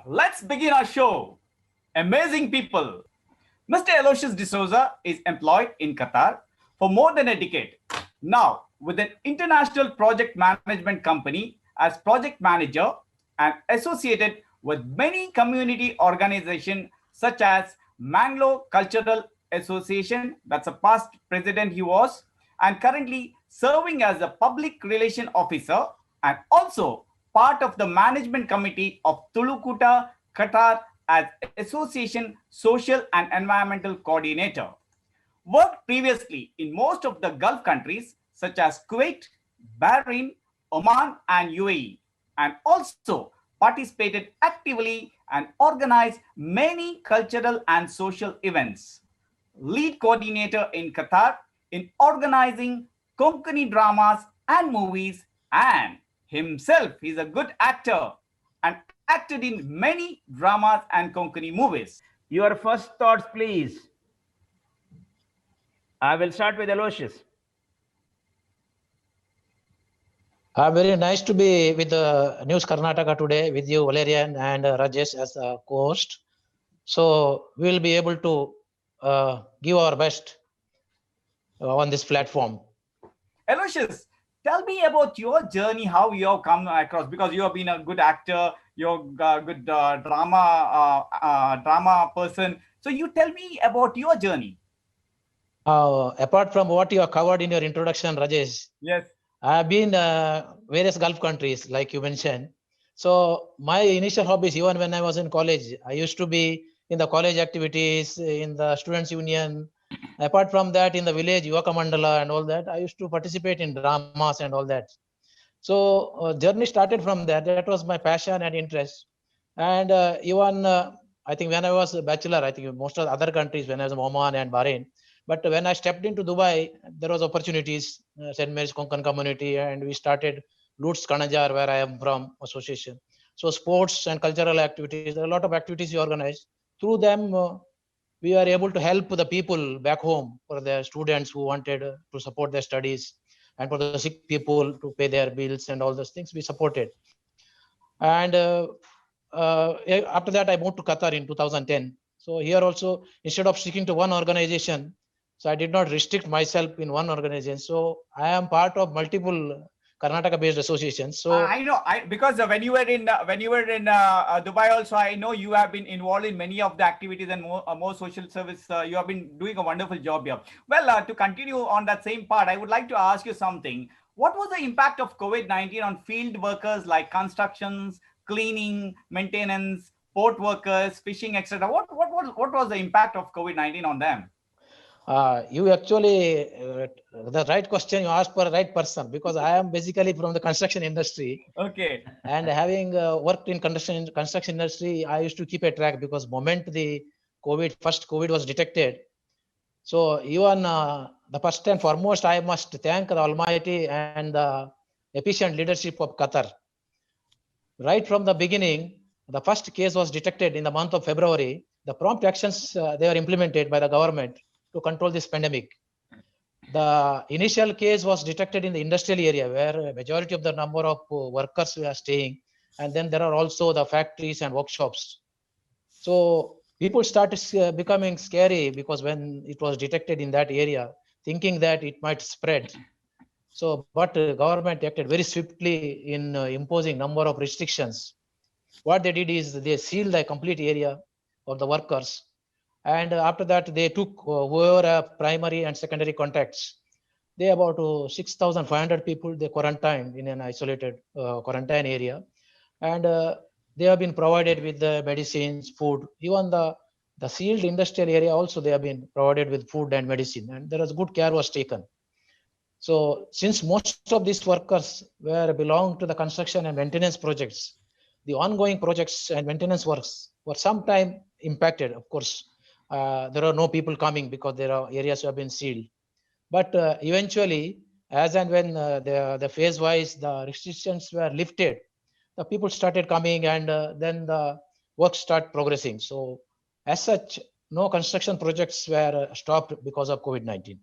let's begin our show. Amazing people. Mr. Aloysius D'Souza is employed in Qatar for more than a decade. Now, with an international project management company as project manager and associated with many community organizations such as Manglo Cultural Association, that's a past president he was, and currently serving as a public relation officer and also part of the management committee of Tulukuta, Qatar as Association Social and Environmental Coordinator. Worked previously in most of the Gulf countries such as Kuwait, Bahrain, Oman, and UAE, and also participated actively and organized many cultural and social events. Lead coordinator in Qatar in organizing Konkani dramas and movies, and himself is a good actor and acted in many dramas and Konkani movies. Your first thoughts, please. I will start with Aloysius. Very nice to be with News Karnataka today with you, Valerian and Rajesh as a co-host. So we'll be able to give our best on this platform. Aloysius, tell me about your journey, how you have come across, because you have been a good actor, you're a good drama person. So you tell me about your journey. Apart from what you have covered in your introduction, Rajesh, Yes, I have been various Gulf countries, like you mentioned. So my initial hobbies, even when I was in college, I used to be in the college activities, in the students' union. Apart from that, in the village, Yuvaka Mandala and all that, I used to participate in dramas and all that. So journey started from there. That was my passion and interest. And even I think when I was a bachelor, I think most of the other countries, when I was in Oman and Bahrain. But when I stepped into Dubai, there was opportunities, St. Mary's Konkan community, and we started Lutz Kanajar, where I am from, association. So sports and cultural activities, there are a lot of activities we organize. Through them, we are able to help the people back home for their students who wanted to support their studies and for the sick people to pay their bills and all those things we supported. And after that, I moved to Qatar in 2010. So here also, instead of sticking to one organization, so I did not restrict myself in one organization. So I am part of multiple Karnataka-based associations. So I know. Because when you were in Dubai, also I know you have been involved in many of the activities and more social service. You have been doing a wonderful job here. Well, to continue on that same part, I would like to ask you something. What was the impact of COVID-19 on field workers like constructions, cleaning, maintenance, port workers, fishing, etc.? What was the impact of COVID-19 on them? You actually, the right question you asked for the right person, because I am basically from the construction industry. Okay. And having worked in construction industry, I used to keep a track, because moment the first COVID was detected. So even the first and foremost, I must thank the Almighty and the efficient leadership of Qatar. Right from the beginning, the first case was detected in the month of February. The prompt actions they were implemented by the government to control this pandemic. The initial case was detected in the industrial area, where a majority of the number of workers were staying. And then there are also the factories and workshops. So people started becoming scary, because when it was detected in that area, thinking that it might spread. So, but government acted very swiftly in imposing number of restrictions. What they did is they sealed the complete area of the workers. And after that, they took whoever primary and secondary contacts. They about 6,500 people they quarantined in an isolated quarantine area. And they have been provided with the medicines, food. Even the sealed industrial area also, they have been provided with food and medicine. And there was good care was taken. So since most of these workers belong to the construction and maintenance projects, the ongoing projects and maintenance works were sometime impacted. Of course, there are no people coming because there are areas have been sealed. But eventually, as and when the phase-wise the restrictions were lifted, the people started coming, and then the work start progressing. So as such, no construction projects were stopped because of COVID-19.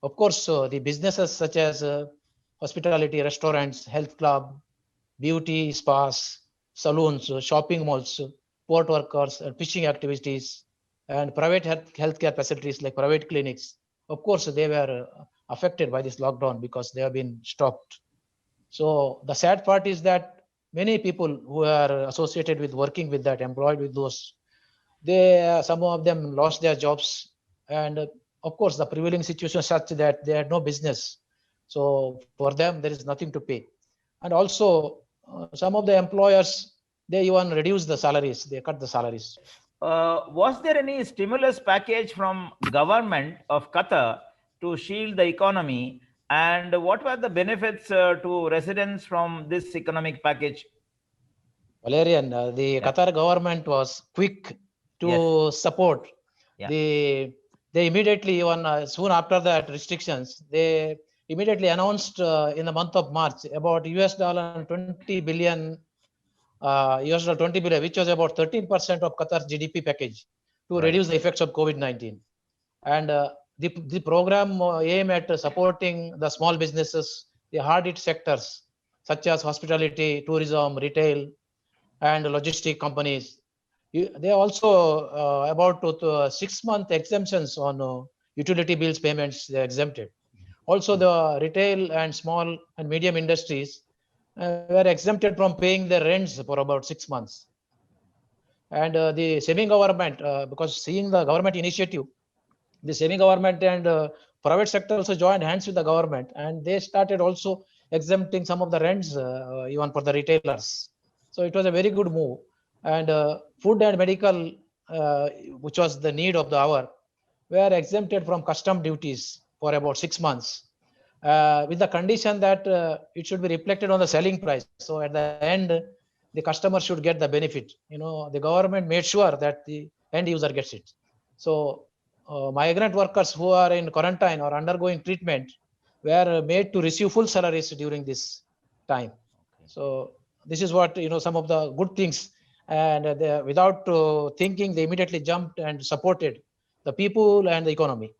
Of course, the businesses such as hospitality, restaurants, health club, beauty, spas, saloons, shopping malls, port workers, fishing activities, and private healthcare facilities like private clinics. Of course, they were affected by this lockdown because they have been stopped. So the sad part is that many people who are associated with working with that, employed with those, some of them lost their jobs, and of course the prevailing situation is such that they had no business. So for them there is nothing to pay, and also some of the employers, they even reduce the salaries, they cut the salaries. Was there any stimulus package from government of Qatar to shield the economy? And what were the benefits to residents from this economic package? Valerian, the Yeah. Qatar government was quick to support. Yeah. They immediately, even soon after that restrictions, they immediately announced in the month of March about $20 billion, $20 billion, which was about 13% of Qatar's GDP package to Right. reduce the effects of COVID-19. And the program aim at supporting the small businesses, the hard hit sectors such as hospitality, tourism, retail, and logistic companies. They also about 6-month exemptions on utility bills payments, they exempted. Also, the retail and small and medium industries were exempted from paying their rents for about 6 months. And the semi-government, because seeing the government initiative, the semi-government and private sector also joined hands with the government, and they started also exempting some of the rents even for the retailers. So it was a very good move. And food and medical, which was the need of the hour, were exempted from custom duties for about 6 months, with the condition that it should be reflected on the selling price. So at the end, the customer should get the benefit. The government made sure that the end user gets it. So migrant workers who are in quarantine or undergoing treatment were made to receive full salaries during this time. So this is what, some of the good things, and without thinking, they immediately jumped and supported the people and the economy.